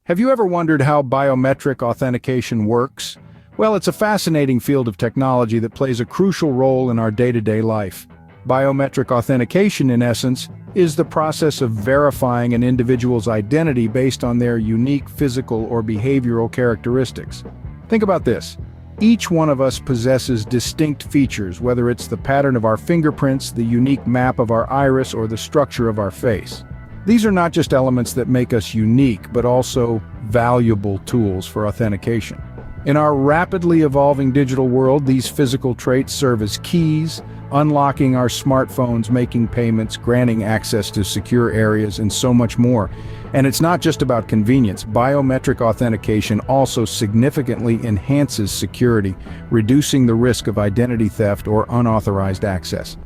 Have you ever wondered how biometric authentication works? Well, it's a fascinating field of technology that plays a crucial role in our day-to-day life. Biometric authentication, in essence, is the process of verifying an individual's identity based on their unique physical or behavioral characteristics. Think about this. Each one of us possesses distinct features, whether it's the pattern of our fingerprints, the unique map of our iris, or the structure of our face. These are not just elements that make us unique, but also valuable tools for authentication. In our rapidly evolving digital world, these physical traits serve as keys, unlocking our smartphones, making payments, granting access to secure areas, and so much more. And it's not just about convenience. Biometric authentication also significantly enhances security, reducing the risk of identity theft or unauthorized access.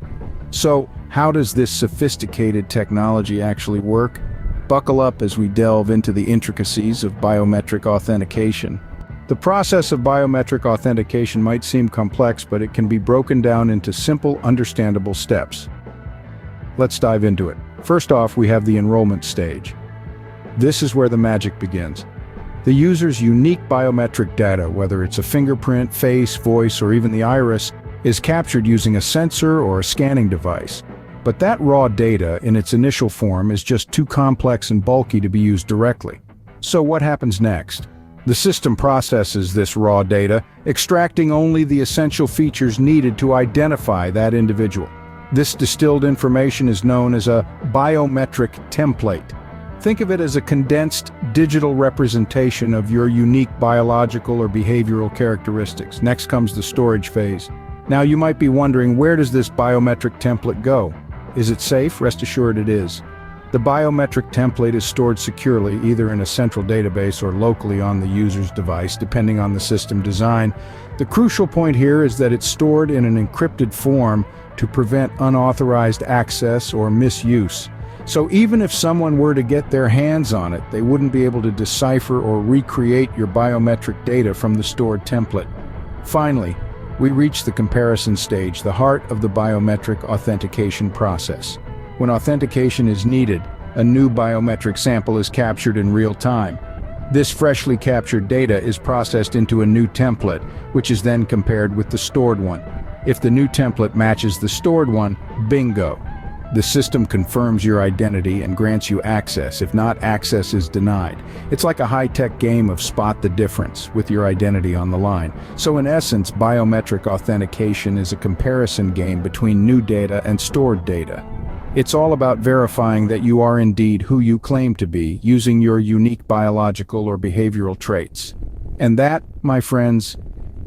So, how does this sophisticated technology actually work? Buckle up as we delve into the intricacies of biometric authentication. The process of biometric authentication might seem complex, but it can be broken down into simple, understandable steps. Let's dive into it. First off, we have the enrollment stage. This is where the magic begins. The user's unique biometric data, whether it's a fingerprint, face, voice, or even the iris, is captured using a sensor or a scanning device. But that raw data, in its initial form, is just too complex and bulky to be used directly. So what happens next? The system processes this raw data, extracting only the essential features needed to identify that individual. This distilled information is known as a biometric template. Think of it as a condensed digital representation of your unique biological or behavioral characteristics. Next comes the storage phase. Now you might be wondering, where does this biometric template go? Is it safe? Rest assured it is. The biometric template is stored securely, either in a central database or locally on the user's device, depending on the system design. The crucial point here is that it's stored in an encrypted form to prevent unauthorized access or misuse. So even if someone were to get their hands on it, they wouldn't be able to decipher or recreate your biometric data from the stored template. Finally, we reach the comparison stage, the heart of the biometric authentication process. When authentication is needed, a new biometric sample is captured in real time. This freshly captured data is processed into a new template, which is then compared with the stored one. If the new template matches the stored one, bingo! The system confirms your identity and grants you access. If not, access is denied. It's like a high-tech game of spot the difference with your identity on the line. So in essence, biometric authentication is a comparison game between new data and stored data. It's all about verifying that you are indeed who you claim to be, using your unique biological or behavioral traits. And that, my friends,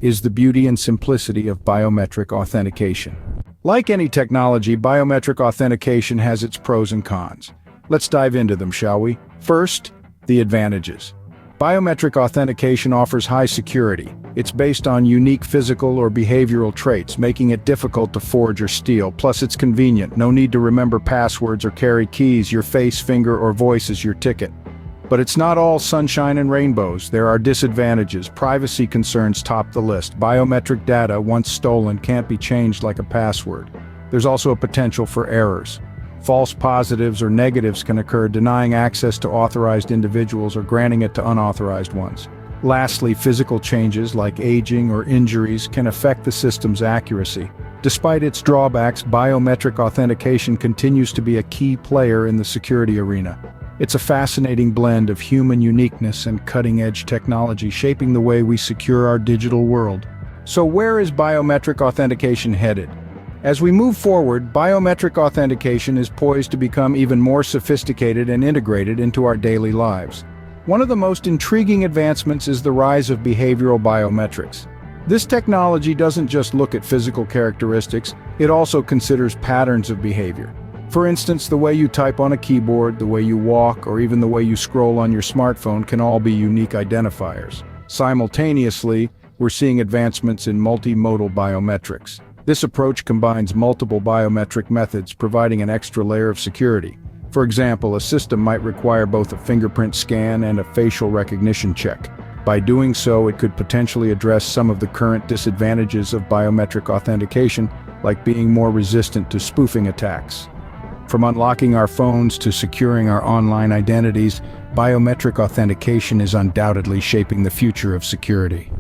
is the beauty and simplicity of biometric authentication. Like any technology, biometric authentication has its pros and cons. Let's dive into them, shall we? First, the advantages. Biometric authentication offers high security. It's based on unique physical or behavioral traits, making it difficult to forge or steal. Plus, it's convenient. No need to remember passwords or carry keys. Your face, finger, or voice is your ticket. But it's not all sunshine and rainbows. There are disadvantages. Privacy concerns top the list. Biometric data, once stolen, can't be changed like a password. There's also a potential for errors. False positives or negatives can occur, denying access to authorized individuals or granting it to unauthorized ones. Lastly, physical changes like aging or injuries can affect the system's accuracy. Despite its drawbacks, biometric authentication continues to be a key player in the security arena. It's a fascinating blend of human uniqueness and cutting-edge technology, shaping the way we secure our digital world. So where is biometric authentication headed? As we move forward, biometric authentication is poised to become even more sophisticated and integrated into our daily lives. One of the most intriguing advancements is the rise of behavioral biometrics. This technology doesn't just look at physical characteristics, it also considers patterns of behavior. For instance, the way you type on a keyboard, the way you walk, or even the way you scroll on your smartphone can all be unique identifiers. Simultaneously, we're seeing advancements in multimodal biometrics. This approach combines multiple biometric methods, providing an extra layer of security. For example, a system might require both a fingerprint scan and a facial recognition check. By doing so, it could potentially address some of the current disadvantages of biometric authentication, like being more resistant to spoofing attacks. From unlocking our phones to securing our online identities, biometric authentication is undoubtedly shaping the future of security.